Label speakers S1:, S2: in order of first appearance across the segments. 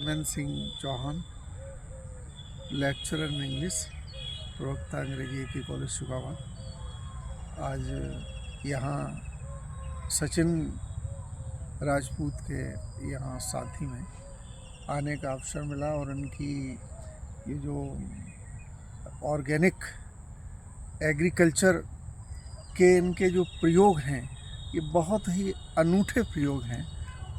S1: Chetan Singh Chauhan, lecturer in English, प्रवक्ता अंग्रेजी के college Shukabad. आज यहाँ सचिन राजपूत के यहाँ साथी में आने का अवसर मिला और उनकी ये जो ऑर्गेनिक एग्रीकल्चर के इनके जो प्रयोग हैं ये बहुत ही अनूठे प्रयोग हैं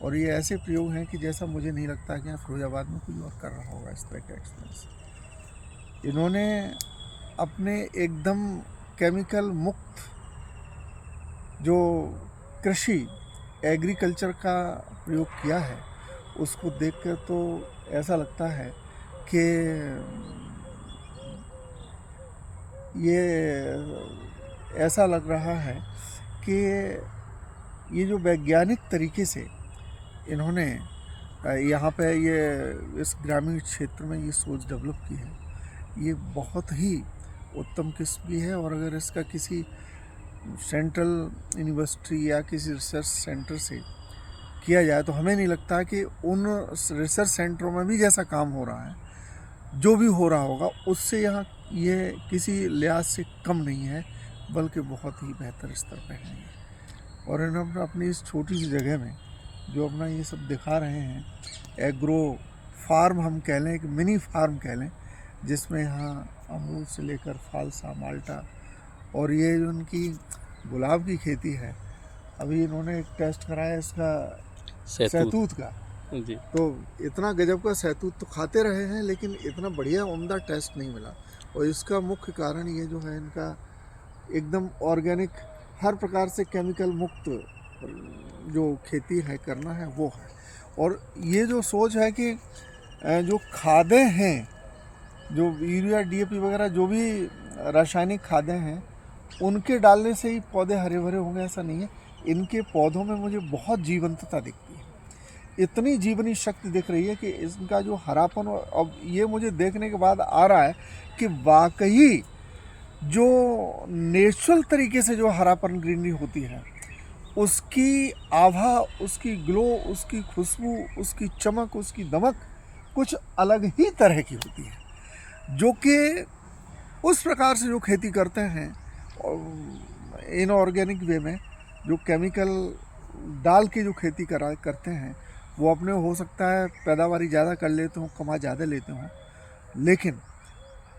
S1: और ये ऐसे प्रयोग हैं कि जैसा मुझे नहीं लगता कि यहाँ फिरोजाबाद में कोई और कर रहा होगा इस तरह का एक्सपीरियंस। इन्होंने अपने एकदम केमिकल मुक्त जो कृषि एग्रीकल्चर का प्रयोग किया है उसको देखकर तो ऐसा लगता है कि ये ऐसा लग रहा है कि ये जो वैज्ञानिक तरीके से इन्होंने यहाँ पे ये इस ग्रामीण क्षेत्र में ये सोच डेवलप की है, ये बहुत ही उत्तम किस्म की है। और अगर इसका किसी सेंट्रल यूनिवर्सिटी या किसी रिसर्च सेंटर से किया जाए तो हमें नहीं लगता कि उन रिसर्च सेंटरों में भी जैसा काम हो रहा है, जो भी हो रहा होगा उससे यहाँ ये किसी लिहाज से कम नहीं है, बल्कि बहुत ही बेहतर स्तर पर है। और इन्होंने अपनी इस छोटी सी जगह में जो अपना ये सब दिखा रहे हैं, एग्रो फार्म हम कह लें, एक मिनी फार्म कह लें, जिसमें यहाँ अमरूद से लेकर फालसा, माल्टा और ये जो उनकी गुलाब की खेती है, अभी इन्होंने एक टेस्ट कराया इसका सहतूत का
S2: जी।
S1: तो इतना गजब का सहतूत तो खाते रहे हैं लेकिन इतना बढ़िया उम्दा टेस्ट नहीं मिला। और इसका मुख्य कारण ये जो है इनका एकदम ऑर्गेनिक, हर प्रकार से केमिकल मुक्त जो खेती है करना है वो है। और ये जो सोच है कि जो खादें हैं, जो यूरिया, डीएपी वगैरह जो भी रासायनिक खादें हैं, उनके डालने से ही पौधे हरे भरे होंगे, ऐसा नहीं है। इनके पौधों में मुझे बहुत जीवंतता दिखती है, इतनी जीवनी शक्ति दिख रही है कि इनका जो हरापन, अब ये मुझे देखने के बाद आ रहा है कि वाकई जो नेचुरल तरीके से जो हरापन ग्रीनरी होती है उसकी आभा, उसकी ग्लो, उसकी खुशबू, उसकी चमक, उसकी दमक कुछ अलग ही तरह की होती है। जो कि उस प्रकार से जो खेती करते हैं इनऑर्गेनिक वे में, जो केमिकल डाल के जो खेती करते हैं, वो अपने हो सकता है पैदावारी ज़्यादा कर लेते हों, कमा ज़्यादा लेते हों, लेकिन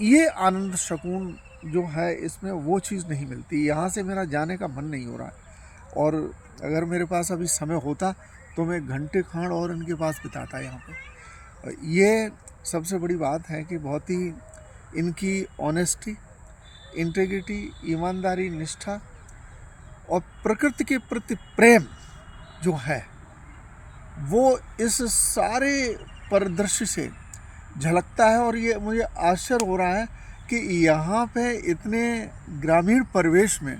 S1: ये आनंद सुकून जो है इसमें वो चीज़ नहीं मिलती। यहाँ से मेरा जाने का मन नहीं हो रहा है और अगर मेरे पास अभी समय होता तो मैं घंटे खान और इनके पास बिताता यहाँ पे। ये सबसे बड़ी बात है कि बहुत ही इनकी ऑनेस्टी, इंटेग्रिटी, ईमानदारी, निष्ठा और प्रकृति के प्रति प्रेम जो है वो इस सारे परिदृश्य से झलकता है। और ये मुझे आश्चर्य हो रहा है कि यहाँ पे इतने ग्रामीण परिवेश में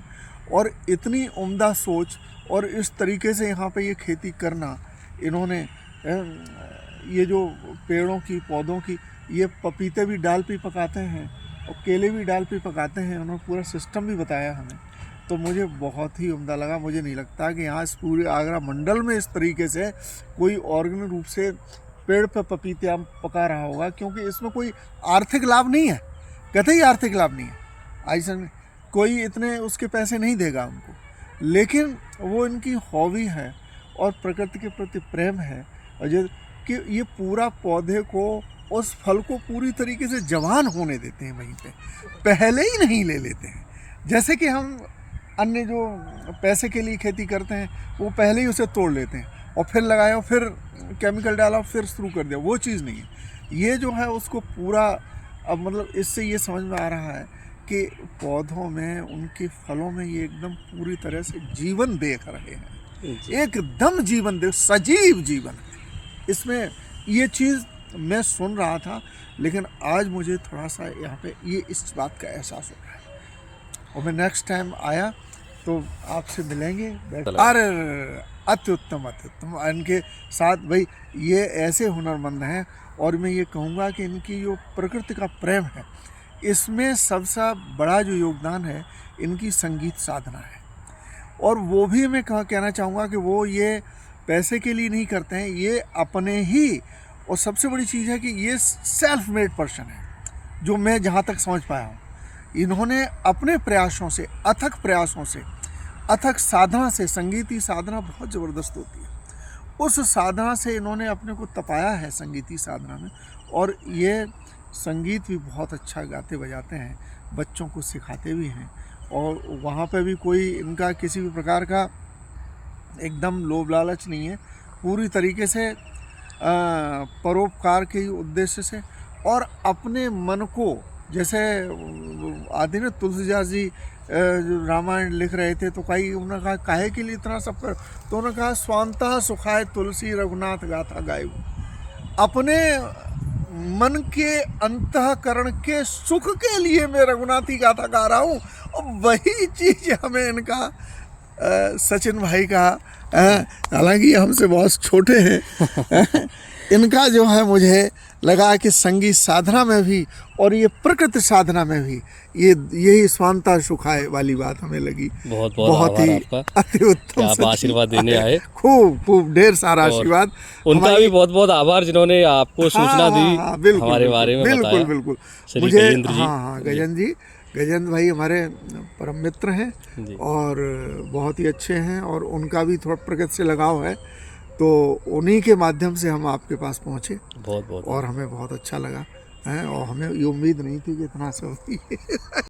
S1: और इतनी उम्दा सोच और इस तरीके से यहाँ पे ये खेती करना, इन्होंने ये जो पेड़ों की, पौधों की, ये पपीते भी डाल पे पकाते हैं और केले भी डाल पे पकाते हैं, उन्होंने पूरा सिस्टम भी बताया हमें, तो मुझे बहुत ही उम्दा लगा। मुझे नहीं लगता कि यहाँ इस पूरे आगरा मंडल में इस तरीके से कोई ऑर्गेनिक रूप से पेड़ पर पपीते आम पका रहा होगा, क्योंकि इसमें कोई आर्थिक लाभ नहीं है, कतई आर्थिक लाभ नहीं है। ऐसा कोई इतने उसके पैसे नहीं देगा उनको, लेकिन वो इनकी हॉबी है और प्रकृति के प्रति प्रेम है। और जो कि ये पूरा पौधे को, उस फल को पूरी तरीके से जवान होने देते हैं, वहीं पे पहले ही नहीं ले लेते हैं। जैसे कि हम अन्य जो पैसे के लिए खेती करते हैं वो पहले ही उसे तोड़ लेते हैं और फिर लगाया, फिर केमिकल डाला, फिर शुरू कर दिया, वो चीज़ नहीं है। ये जो है उसको पूरा, अब मतलब इससे ये समझ में आ रहा है कि पौधों में, उनके फलों में ये एकदम पूरी तरह से जीवन देख रहे हैं, एकदम जीवन देख, सजीव जीवन है इसमें। ये चीज़ मैं सुन रहा था, लेकिन आज मुझे थोड़ा सा यहाँ पे ये इस बात का एहसास हो रहा है। और मैं नेक्स्ट टाइम आया तो आपसे मिलेंगे, अरे अत्युत्तम अत्युत्तम इनके साथ। भाई ये ऐसे हुनरमंद हैं और मैं ये कहूँगा कि इनकी जो प्रकृति का प्रेम है, इसमें सबसे बड़ा जो योगदान है इनकी संगीत साधना है। और वो भी मैं कहना चाहूँगा कि वो ये पैसे के लिए नहीं करते हैं, ये अपने ही और सबसे बड़ी चीज़ है कि ये सेल्फ मेड पर्सन है, जो मैं जहाँ तक समझ पाया हूँ। इन्होंने अपने प्रयासों से, अथक प्रयासों से, अथक साधना से, संगीती साधना बहुत ज़बरदस्त होती है, उस साधना से इन्होंने अपने को तपाया है संगीती साधना में। और ये संगीत भी बहुत अच्छा गाते बजाते हैं, बच्चों को सिखाते भी हैं। और वहाँ पे भी कोई इनका किसी भी प्रकार का एकदम लोभ लालच नहीं है, पूरी तरीके से परोपकार के उद्देश्य से। और अपने मन को, जैसे आदि ने तुलसीदास जी जो रामायण लिख रहे थे, तो कई उन्होंने कहा काहे के लिए इतना सब कर, तो उन्होंने कहा स्वांतः सुखाय तुलसी रघुनाथ गाथा गायु। अपने मन के अंतःकरण के सुख के लिए मैं रघुनाथी गाथा गा रहा हूँ। और वही चीज़ हमें इनका सचिन भाई का, हालांकि हमसे बहुत छोटे हैं, इनका जो है मुझे लगा कि संगीत साधना में भी और ये प्रकृति साधना में भी यही स्वांता सुखाए वाली बात हमें लगी।
S2: बहुत
S1: ही
S2: आपका,
S1: अति उत्तम
S2: आप आशीर्वाद देने आए,
S1: खूब ढेर सारा आशीर्वाद।
S2: उनका भी बहुत आभार जिन्होंने आपको सूचना दी,
S1: बिल्कुल,
S2: हमारे बारे में बताया।
S1: बिल्कुल
S2: मुझे
S1: गजेंद्र जी, गजेंद्र भाई हमारे परम मित्र हैं और बहुत ही अच्छे हैं, और उनका भी थोड़ा प्रकृति से लगाव है, तो उन्हीं के माध्यम से हम आपके पास पहुँचे।
S2: बहुत
S1: और हमें बहुत अच्छा लगा है, और हमें ये उम्मीद नहीं थी कि इतना सब